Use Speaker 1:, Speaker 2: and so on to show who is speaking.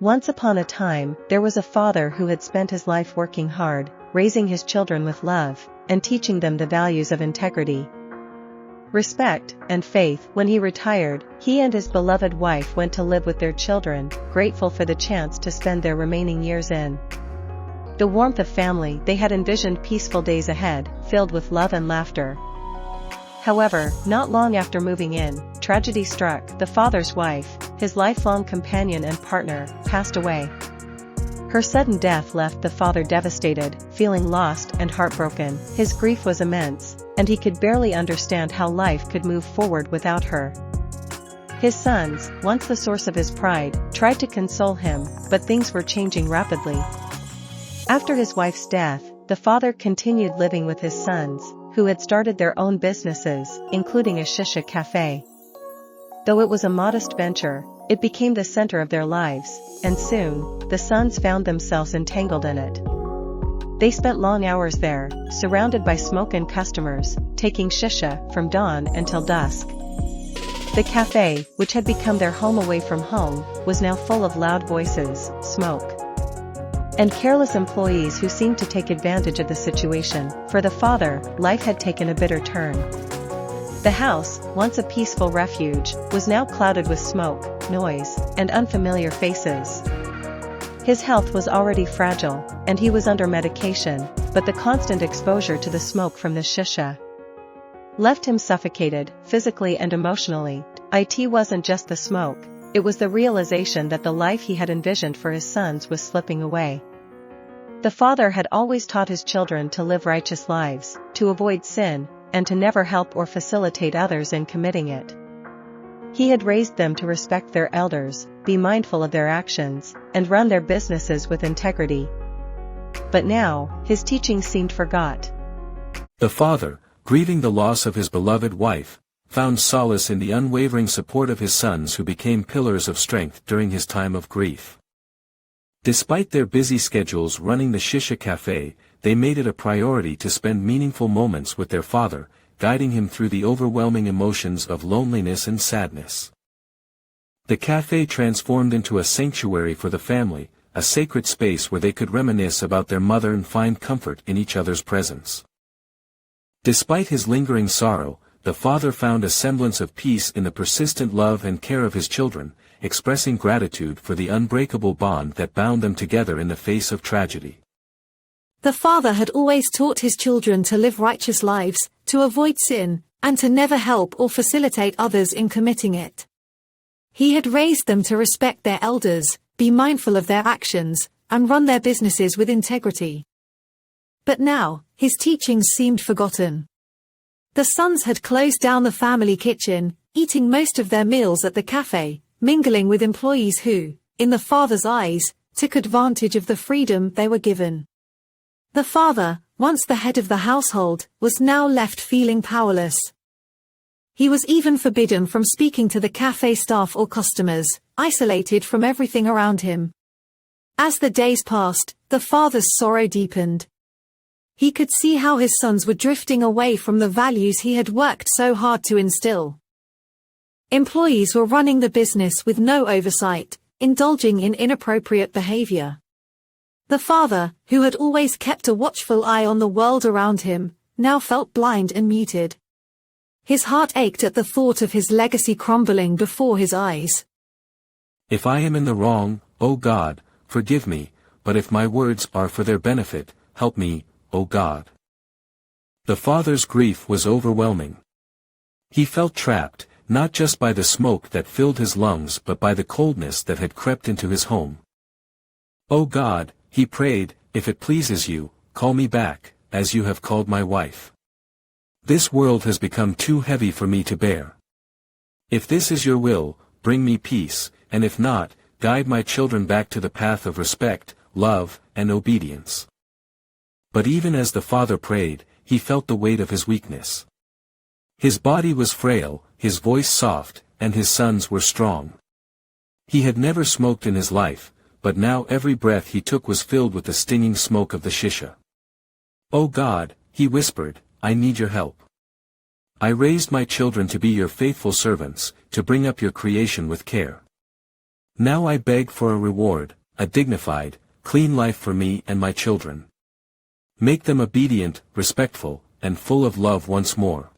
Speaker 1: Once upon a time, there was a father who had spent his life working hard, raising his children with love, and teaching them the values of integrity, respect, and faith. When he retired, he and his beloved wife went to live with their children, grateful for the chance to spend their remaining years in the warmth of family. They had envisioned peaceful days ahead, filled with love and laughter. However, not long after moving in, tragedy struck. The father's wife, his lifelong companion and partner, passed away. Her sudden death left the father devastated, feeling lost and heartbroken. His grief was immense, and he could barely understand how life could move forward without her. His sons, once the source of his pride, tried to console him, but things were changing rapidly. After his wife's death, the father continued living with his sons, who had started their own businesses, including a shisha cafe. Though it was a modest venture, it became the center of their lives, and soon, the sons found themselves entangled in it. They spent long hours there, surrounded by smoke and customers, taking shisha from dawn until dusk. The cafe, which had become their home away from home, was now full of loud voices, smoke, and careless employees who seemed to take advantage of the situation. For the father, life had taken a bitter turn. The house, once a peaceful refuge, was now clouded with smoke, noise, and unfamiliar faces. His health was already fragile, and he was under medication, but the constant exposure to the smoke from the shisha left him suffocated, physically and emotionally. It wasn't just the smoke, it was the realization that the life he had envisioned for his sons was slipping away. The father had always taught his children to live righteous lives, to avoid sin, and to never help or facilitate others in committing it. He had raised them to respect their elders, be mindful of their actions, and run their businesses with integrity. But now, his teachings seemed forgot.
Speaker 2: The father, grieving the loss of his beloved wife, found solace in the unwavering support of his sons, who became pillars of strength during his time of grief. Despite their busy schedules running the shisha cafe, they made it a priority to spend meaningful moments with their father, guiding him through the overwhelming emotions of loneliness and sadness. The cafe transformed into a sanctuary for the family, a sacred space where they could reminisce about their mother and find comfort in each other's presence. Despite his lingering sorrow, the father found a semblance of peace in the persistent love and care of his children, expressing gratitude for the unbreakable bond that bound them together in the face of tragedy.
Speaker 3: The father had always taught his children to live righteous lives, to avoid sin, and to never help or facilitate others in committing it. He had raised them to respect their elders, be mindful of their actions, and run their businesses with integrity. But now, his teachings seemed forgotten. The sons had closed down the family kitchen, eating most of their meals at the cafe, mingling with employees who, in the father's eyes, took advantage of the freedom they were given. The father, once the head of the household, was now left feeling powerless. He was even forbidden from speaking to the cafe staff or customers, isolated from everything around him. As the days passed, the father's sorrow deepened. He could see how his sons were drifting away from the values he had worked so hard to instill. Employees were running the business with no oversight, indulging in inappropriate behavior. The father, who had always kept a watchful eye on the world around him, now felt blind and muted. His heart ached at the thought of his legacy crumbling before his eyes.
Speaker 2: If I am in the wrong, O God, forgive me, but if my words are for their benefit, help me, O God. The father's grief was overwhelming. He felt trapped, not just by the smoke that filled his lungs but by the coldness that had crept into his home. O God, he prayed, if it pleases you, call me back, as you have called my wife. This world has become too heavy for me to bear. If this is your will, bring me peace, and if not, guide my children back to the path of respect, love, and obedience. But even as the father prayed, he felt the weight of his weakness. His body was frail, his voice soft, and his sons were strong. He had never smoked in his life, but now every breath he took was filled with the stinging smoke of the shisha. O God, he whispered, I need your help. I raised my children to be your faithful servants, to bring up your creation with care. Now I beg for a reward, a dignified, clean life for me and my children. Make them obedient, respectful, and full of love once more.